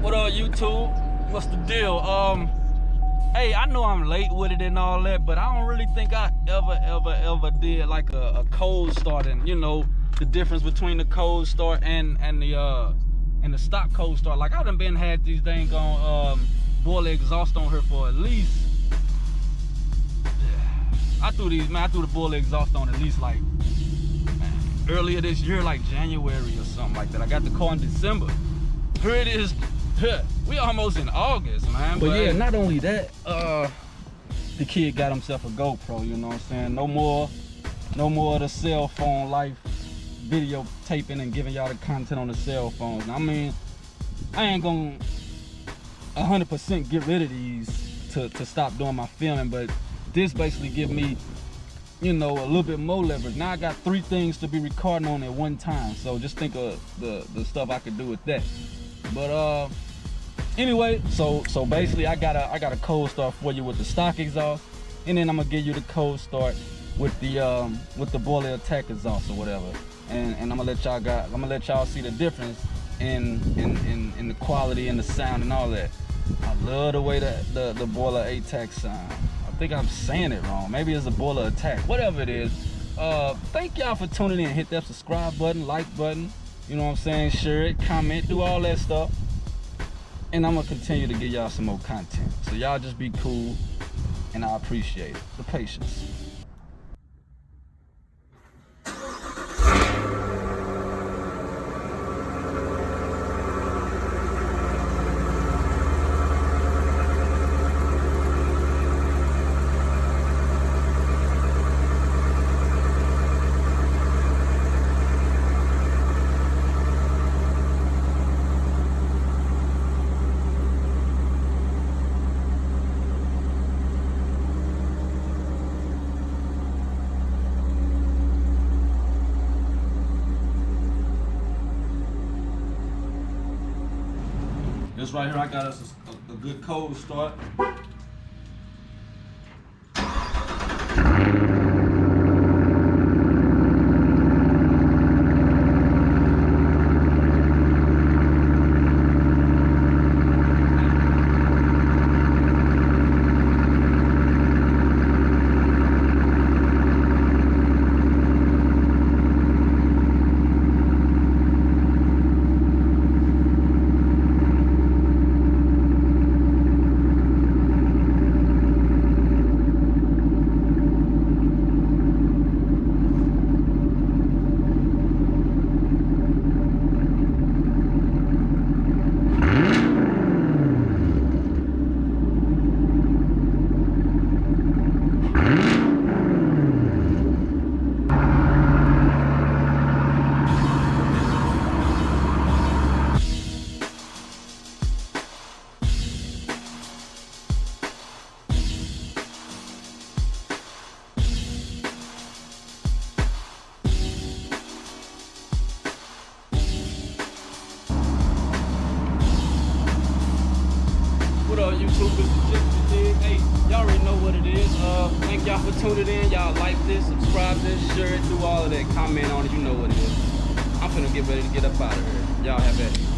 What up, YouTube? What's the deal? Hey, I know I'm late with it and all that, but I don't really think I ever did like a cold start, and you know the difference between the cold start and the stock cold start. Like I done had these dang on Borla Exhaust on her for at least. I threw the Borla Exhaust on at least like earlier this year, like January or something like that. I got the car in December. Here it is. We almost in August, man. But yeah, not only that, the kid got himself a GoPro, you know what I'm saying? No more of the cell phone life, videotaping and giving y'all the content on the cell phones. I mean, I ain't gonna 100% get rid of these to stop doing my filming, but this basically give me, you know, a little bit more leverage. Now I got 3 things to be recording on at one time, so just think of the stuff I could do with that. But anyway, so basically I got a cold start for you with the stock exhaust, and then I'm gonna give you the cold start with the Borla Atak exhaust or whatever, and I'm gonna let y'all see the difference in the quality and the sound and all that. I love the way that the Borla Atak sound. I think I'm saying it wrong. Maybe it's a Borla Atak, whatever it is. Thank y'all for tuning in. Hit that subscribe button, like button. You know what I'm saying? Share it, comment, do all that stuff. And I'm gonna continue to give y'all some more content. So y'all just be cool, and I appreciate it. The patience. This right here, I got us a good cold start. What up, YouTube? It's the Chick Dig. Hey, y'all already know what it is. Thank y'all for tuning in. Y'all like this, subscribe this, share it, do all of that, comment on it. You know what it is. I'm finna get ready to get up out of here. Y'all have at it.